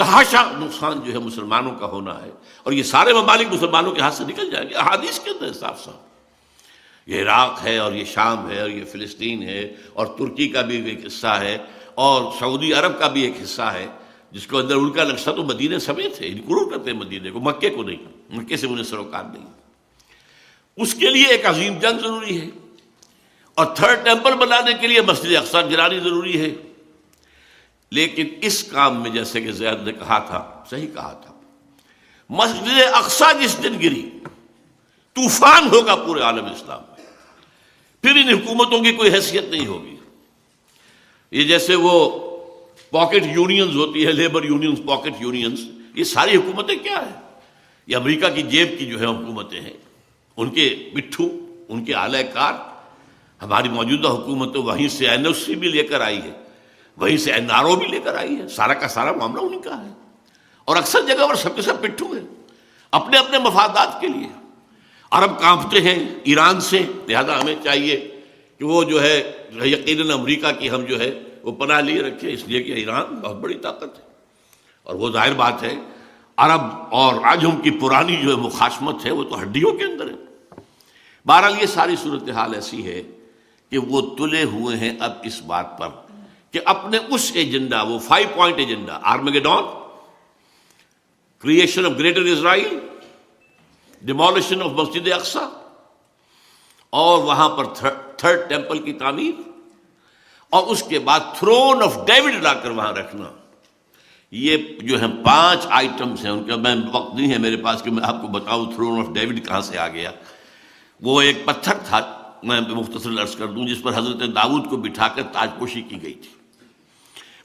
تحاشا نقصان جو ہے مسلمانوں کا ہونا ہے، اور یہ سارے ممالک مسلمانوں کے ہاتھ سے نکل جائیں گے۔ احادیث کے اندر صاف صاف یہ عراق ہے اور یہ شام ہے اور یہ فلسطین ہے اور ترکی کا بھی ایک حصہ ہے اور سعودی عرب کا بھی ایک حصہ ہے، جس کو اندر ان کا نقشہ تو مدینے سمیت ہے، انکلوڈ کرتے ہیں مدینے کو، مکے کو نہیں، مکے سے انہیں سروکار نہیں۔ اس کے لیے ایک عظیم جنگ ضروری ہے، اور تھرڈ ٹیمپل بنانے کے لیے مسجد اقصی گرانی ضروری ہے۔ لیکن اس کام میں جیسے کہ زید نے کہا تھا، صحیح کہا تھا، مسجد اقصی جس دن گری طوفان ہوگا پورے عالم اسلام میں، پھر ان حکومتوں کی کوئی حیثیت نہیں ہوگی۔ یہ جیسے وہ پاکٹ یونینز ہوتی ہے، لیبر یونینز، پاکٹ یونینز، یہ ساری حکومتیں کیا ہیں؟ یہ امریکہ کی جیب کی جو ہے حکومتیں ہیں، ان کے پٹھو، ان کے اعلی کار۔ ہماری موجودہ حکومت تو وہیں سے این او سی بھی لے کر آئی ہے، وہیں سے این آر او بھی لے کر آئی ہے، سارا کا سارا معاملہ انہیں کا ہے، اور اکثر جگہ پر سب کے سب پٹھو ہیں اپنے اپنے مفادات کے لیے۔ عرب کانپتے ہیں ایران سے، لہذا ہمیں چاہیے کہ وہ جو ہے یقیناً امریکہ کی ہم جو ہے وہ پناہ لیے رکھے، اس لیے کہ ایران بہت بڑی طاقت ہے، اور وہ ظاہر بات ہے عرب اور عجم کی پرانی جو ہے مخاصمت ہے وہ تو ہڈیوں کے اندر ہے۔ بہرحال یہ ساری صورتحال ایسی ہے کہ وہ تلے ہوئے ہیں اب اس بات پر کہ اپنے اس ایجنڈا، وہ 5 point agenda, Armageddon, creation of greater Israel, demolition of مسجد اقصی، اور وہاں پر تھرڈ ٹیمپل کی تعمیر، اور اس کے بعد تھرون آف ڈیوڈ لا کر وہاں رکھنا، یہ جو ہیں 5 آئٹمز ہیں۔ ان کا میں وقت نہیں ہے میرے پاس کہ میں آپ کو بتاؤں تھرون آف ڈیوڈ کہاں سے آ گیا۔ وہ ایک پتھر تھا، میں مختصر عرض کر دوں، جس پر حضرت داؤد کو بٹھا کر تاج پوشی کی گئی تھی،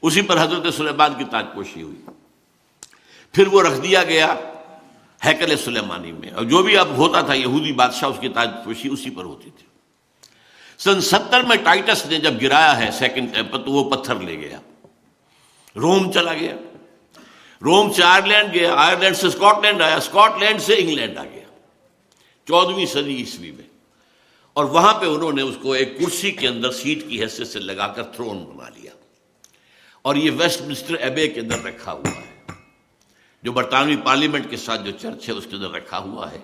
اسی پر حضرت سلیمان کی تاج پوشی ہوئی، پھر وہ رکھ دیا گیا ہیکل سلیمانی میں، اور جو بھی اب ہوتا تھا یہودی بادشاہ اس کی تاج پوشی اسی پر ہوتی تھی۔ سن 70 میں ٹائٹس نے جب گرایا ہے سیکنڈ ٹیمپل تو وہ پتھر لے گیا، روم چلا گیا، روم سے آئرلینڈ گیا، آئرلینڈ سے اسکاٹ لینڈ آیا، اسکاٹ لینڈ سے انگلینڈ آ گیا 14ویں صدی عیسوی میں، اور وہاں پہ انہوں نے اس کو ایک کرسی کے اندر سیٹ کی حیثیت سے لگا کر تھرون بنا لیا، اور یہ ویسٹ منسٹر ایبے کے اندر رکھا ہوا ہے، جو برطانوی پارلیمنٹ کے ساتھ جو چرچ ہے اس کے اندر رکھا ہوا ہے،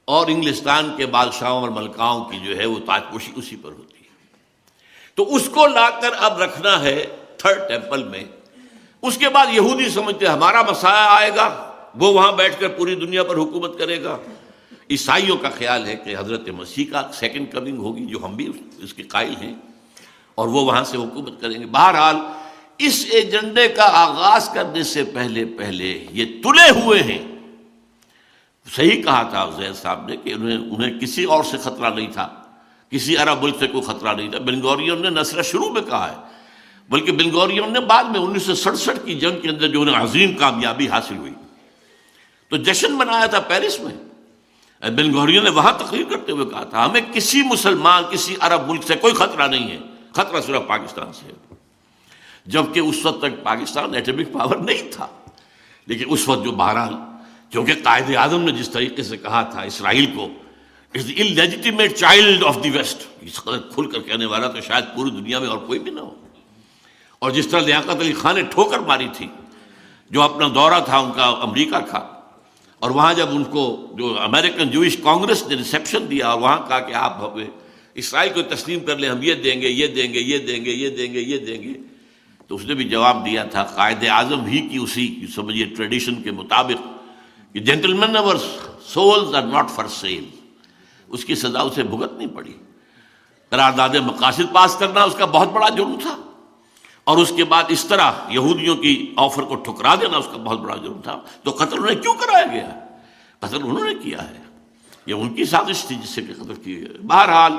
اور انگلستان کے بادشاہوں اور ملکاؤں کی جو ہے وہ تاج پوشی اسی پر ہوتی ہے۔ تو اس کو لا کر اب رکھنا ہے تھرڈ ٹیمپل میں۔ اس کے بعد یہودی سمجھتے ہیں ہمارا مسیح آئے گا، وہ وہاں بیٹھ کر پوری دنیا پر حکومت کرے گا۔ عیسائیوں کا خیال ہے کہ حضرت مسیح کا سیکنڈ کمنگ ہوگی، جو ہم بھی اس کے قائل ہیں، اور وہ وہاں سے حکومت کریں گے۔ بہرحال اس ایجنڈے کا آغاز کرنے سے پہلے یہ تلے ہوئے ہیں۔ صحیح کہا تھا زید صاحب نے کہ انہیں کسی اور سے خطرہ نہیں تھا، کسی عرب ملک سے کوئی خطرہ نہیں تھا۔ بن گورین نے نہ صرف شروع میں کہا ہے، بلکہ بن گورین نے بعد میں 1967 کی جنگ کے اندر جو انہیں عظیم کامیابی حاصل ہوئی تو جشن منایا تھا پیرس میں۔ بن گورین نے وہاں تقریر کرتے ہوئے کہا تھا ہمیں کسی مسلمان، کسی عرب ملک سے کوئی خطرہ نہیں ہے، خطرہ صرف پاکستان سے ہے۔ جبکہ اس وقت تک پاکستان ایٹمک پاور نہیں تھا، لیکن اس وقت جو بہرحال کیونکہ قائد اعظم نے جس طریقے سے کہا تھا اسرائیل کو it's the illegitimate child of the west, اس قدر کھل کر کہنے والا تو شاید پوری دنیا میں اور کوئی بھی نہ ہو۔ اور جس طرح لیاقت علی خان نے ٹھوکر ماری تھی، جو اپنا دورہ تھا ان کا امریکہ کا، اور وہاں جب ان کو جو امریکن جوئش کانگریس نے ریسیپشن دیا اور وہاں کہا کہ آپ اسرائیل کو تسلیم کر لیں، ہم یہ دیں گے، یہ دیں گے، یہ دیں گے، یہ دیں گے، یہ دیں گے، تو اس نے بھی جواب دیا تھا قائد اعظم ہی کی اسی سمجھیے ٹریڈیشن کے مطابق کہ gentlemen our souls are not for sale. اس کی سزا اسے بھگتنی پڑی، قرارداد مقاصد پاس کرنا اس کا بہت بڑا جرم تھا، اور اس کے بعد اس طرح یہودیوں کی آفر کو ٹھکرا دینا اس کا بہت بڑا جرم تھا۔ تو قتل انہیں کیوں کرایا گیا؟ قتل انہوں نے کیا ہے، یہ ان کی سازش تھی جس سے کہ قتل کیا گیا۔ بہرحال